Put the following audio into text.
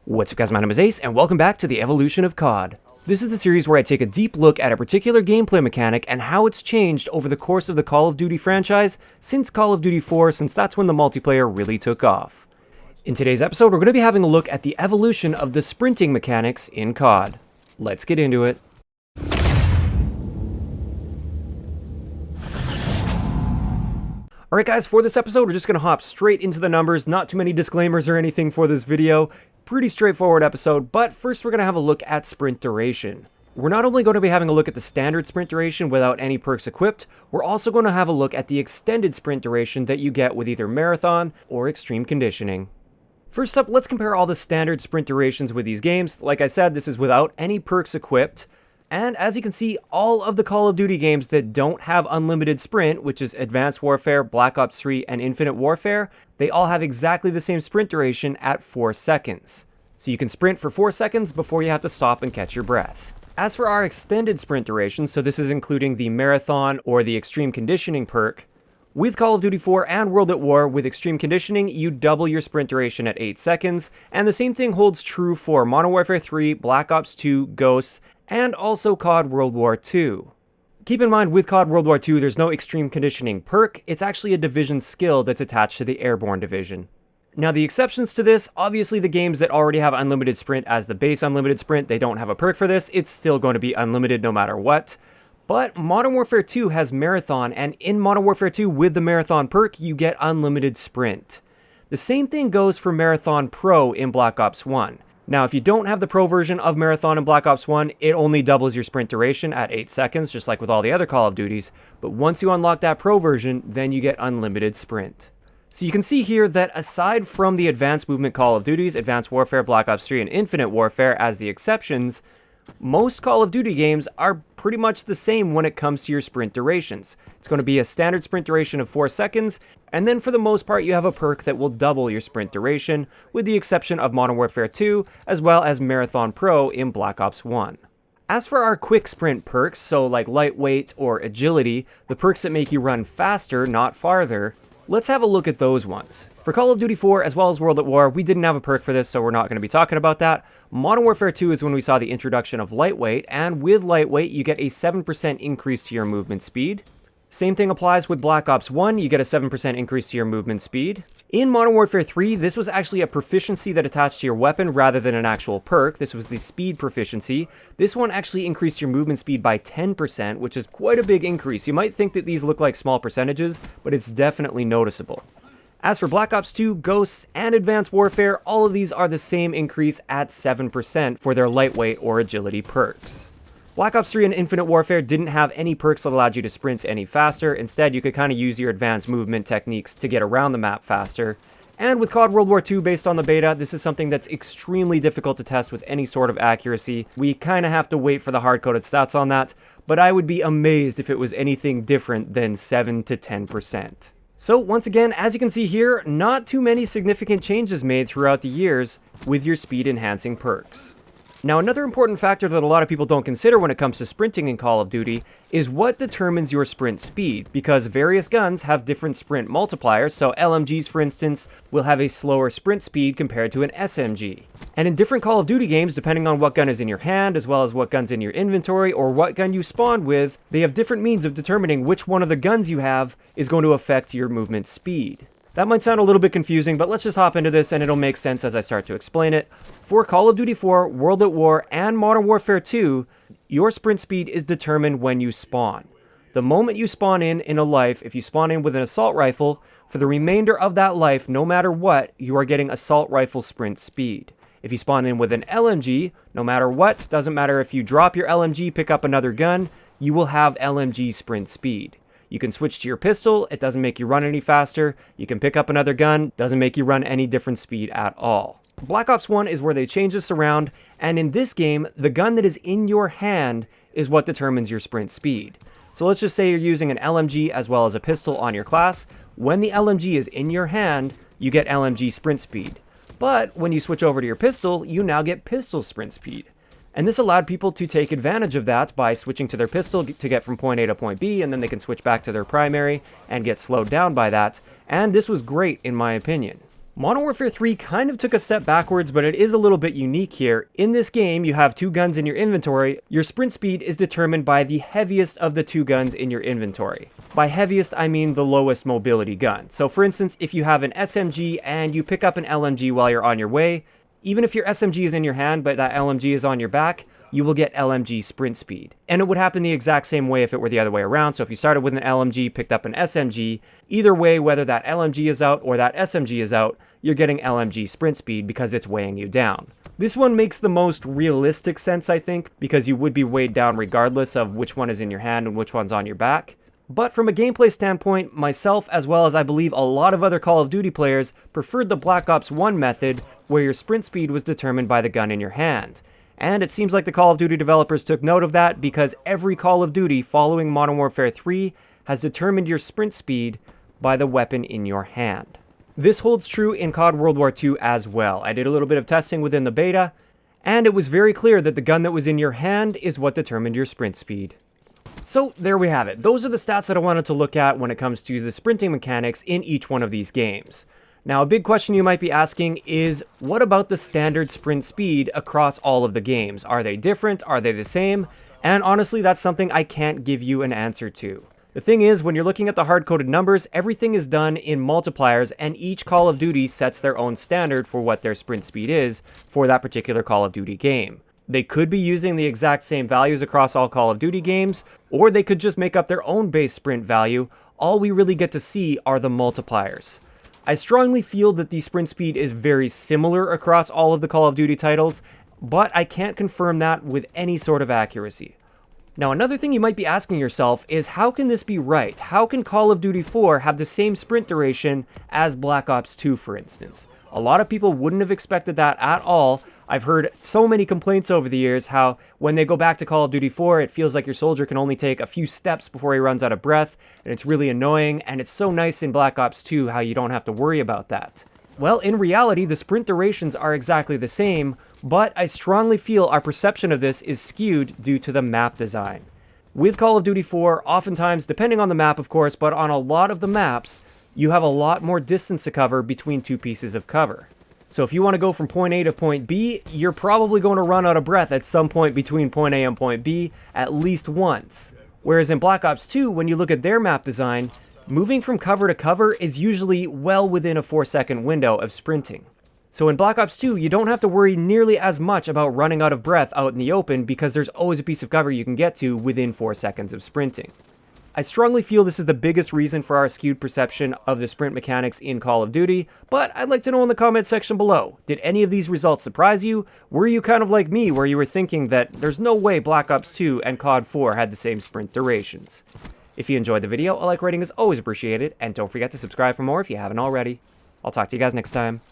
What's up guys, my name is Ace, and welcome back to the evolution of CoD. This is the series where I take a deep look at a particular gameplay mechanic and how it's changed over the course of the Call of Duty franchise since Call of Duty 4, since that's when the multiplayer really took off. In today's episode, we're going to be having a look at the evolution of the sprinting mechanics in CoD. Let's get into it. Alright guys, for this episode, we're just going to hop straight into the numbers, not too many disclaimers or anything for this video. Pretty straightforward episode, but first we're going to have a look at sprint duration. We're not only going to be having a look at the standard sprint duration without any perks equipped, we're also going to have a look at the extended sprint duration that you get with either marathon or extreme conditioning. First up, let's compare all the standard sprint durations with these games. Like I said, this is without any perks equipped. And as you can see, all of the Call of Duty games that don't have unlimited sprint, which is Advanced Warfare, Black Ops 3, and Infinite Warfare, they all have exactly the same sprint duration at 4 seconds. So you can sprint for 4 seconds before you have to stop and catch your breath. As for our extended sprint duration, so this is including the Marathon or the Extreme Conditioning perk, with Call of Duty 4 and World at War with Extreme Conditioning, you double your sprint duration at 8 seconds, and the same thing holds true for Modern Warfare 3, Black Ops 2, Ghosts, and also CoD World War 2. Keep in mind, with CoD World War 2, there's no Extreme Conditioning perk, it's actually a division skill that's attached to the Airborne division. Now the exceptions to this, obviously the games that already have unlimited sprint as the base unlimited sprint, they don't have a perk for this, it's still going to be unlimited no matter what. But Modern Warfare 2 has Marathon, and in Modern Warfare 2 with the Marathon perk, you get unlimited sprint. The same thing goes for Marathon Pro in Black Ops 1. Now, if you don't have the Pro version of Marathon in Black Ops 1, it only doubles your sprint duration at 8 seconds, just like with all the other Call of Duties. But once you unlock that Pro version, then you get unlimited sprint. So you can see here that aside from the Advanced Movement Call of Duties, Advanced Warfare, Black Ops 3, and Infinite Warfare as the exceptions, most Call of Duty games are pretty much the same when it comes to your sprint durations. It's going to be a standard sprint duration of 4 seconds, and then for the most part you have a perk that will double your sprint duration, with the exception of Modern Warfare 2, as well as Marathon Pro in Black Ops 1. As for our quick sprint perks, so like lightweight or agility, the perks that make you run faster, not farther, let's have a look at those ones. For Call of Duty 4 as well as World at War, we didn't have a perk for this, so we're not going to be talking about that. Modern Warfare 2 is when we saw the introduction of lightweight, and with lightweight you get a 7% increase to your movement speed. Same thing applies with Black Ops 1, you get a 7% increase to your movement speed. In Modern Warfare 3, this was actually a proficiency that attached to your weapon rather than an actual perk. This was the speed proficiency. This one actually increased your movement speed by 10%, which is quite a big increase. You might think that these look like small percentages, but it's definitely noticeable. As for Black Ops 2, Ghosts, and Advanced Warfare, all of these are the same increase at 7% for their lightweight or agility perks. Black Ops 3 and Infinite Warfare didn't have any perks that allowed you to sprint any faster. Instead, you could kind of use your advanced movement techniques to get around the map faster. And with CoD World War 2 based on the beta, this is something that's extremely difficult to test with any sort of accuracy. We kind of have to wait for the hard-coded stats on that, but I would be amazed if it was anything different than 7 to 10%. So once again, as you can see here, not too many significant changes made throughout the years with your speed enhancing perks. Now, another important factor that a lot of people don't consider when it comes to sprinting in Call of Duty is what determines your sprint speed, because various guns have different sprint multipliers, so LMGs, for instance, will have a slower sprint speed compared to an SMG. And in different Call of Duty games, depending on what gun is in your hand, as well as what gun's in your inventory, or what gun you spawned with, they have different means of determining which one of the guns you have is going to affect your movement speed. That might sound a little bit confusing, but let's just hop into this and it'll make sense as I start to explain it. For Call of Duty 4, World at War, and Modern Warfare 2, your sprint speed is determined when you spawn. The moment you spawn in a life, if you spawn in with an assault rifle, for the remainder of that life, no matter what, you are getting assault rifle sprint speed. If you spawn in with an LMG, no matter what, doesn't matter if you drop your LMG, pick up another gun, you will have LMG sprint speed. You can switch to your pistol, it doesn't make you run any faster. You can pick up another gun, doesn't make you run any different speed at all. Black Ops 1 is where they change this around, and in this game, the gun that is in your hand is what determines your sprint speed. So let's just say you're using an LMG as well as a pistol on your class. When the LMG is in your hand, you get LMG sprint speed. But when you switch over to your pistol, you now get pistol sprint speed. And this allowed people to take advantage of that by switching to their pistol to get from point A to point B, and then they can switch back to their primary and get slowed down by that. And this was great in my opinion. Modern Warfare 3 kind of took a step backwards, but it is a little bit unique here. In this game, you have 2 guns in your inventory. Your sprint speed is determined by the heaviest of the 2 guns in your inventory. By heaviest, I mean the lowest mobility gun. So for instance, if you have an SMG and you pick up an LMG while you're on your way, even if your SMG is in your hand but that LMG is on your back, you will get LMG sprint speed. And it would happen the exact same way if it were the other way around. So if you started with an LMG, picked up an SMG, either way, whether that LMG is out or that SMG is out, you're getting LMG sprint speed because it's weighing you down. This one makes the most realistic sense, I think, because you would be weighed down regardless of which one is in your hand and which one's on your back. But from a gameplay standpoint, myself, as well as I believe a lot of other Call of Duty players, preferred the Black Ops 1 method, where your sprint speed was determined by the gun in your hand. And it seems like the Call of Duty developers took note of that because every Call of Duty following Modern Warfare 3 has determined your sprint speed by the weapon in your hand. This holds true in CoD World War II as well. I did a little bit of testing within the beta, and it was very clear that the gun that was in your hand is what determined your sprint speed. So there we have it. Those are the stats that I wanted to look at when it comes to the sprinting mechanics in each one of these games. Now, a big question you might be asking is, what about the standard sprint speed across all of the games? Are they different? Are they the same? And honestly, that's something I can't give you an answer to. The thing is, when you're looking at the hard-coded numbers, everything is done in multipliers, and each Call of Duty sets their own standard for what their sprint speed is for that particular Call of Duty game. They could be using the exact same values across all Call of Duty games, or they could just make up their own base sprint value. All we really get to see are the multipliers. I strongly feel that the sprint speed is very similar across all of the Call of Duty titles, but I can't confirm that with any sort of accuracy. Now, another thing you might be asking yourself is, how can this be right? How can Call of Duty 4 have the same sprint duration as Black Ops 2, for instance? A lot of people wouldn't have expected that at all. I've heard so many complaints over the years how when they go back to Call of Duty 4, it feels like your soldier can only take a few steps before he runs out of breath, and it's really annoying, and it's so nice in Black Ops 2 how you don't have to worry about that. Well, in reality, the sprint durations are exactly the same, but I strongly feel our perception of this is skewed due to the map design. With Call of Duty 4, oftentimes, depending on the map of course, but on a lot of the maps, you have a lot more distance to cover between 2 pieces of cover. So if you want to go from point A to point B, you're probably going to run out of breath at some point between point A and point B at least once. Whereas in Black Ops 2, when you look at their map design, moving from cover to cover is usually well within a 4-second window of sprinting. So in Black Ops 2, you don't have to worry nearly as much about running out of breath out in the open because there's always a piece of cover you can get to within 4 seconds of sprinting. I strongly feel this is the biggest reason for our skewed perception of the sprint mechanics in Call of Duty, but I'd like to know in the comment section below, did any of these results surprise you? Were you kind of like me where you were thinking that there's no way Black Ops 2 and CoD 4 had the same sprint durations? If you enjoyed the video, a like rating is always appreciated, and don't forget to subscribe for more if you haven't already. I'll talk to you guys next time.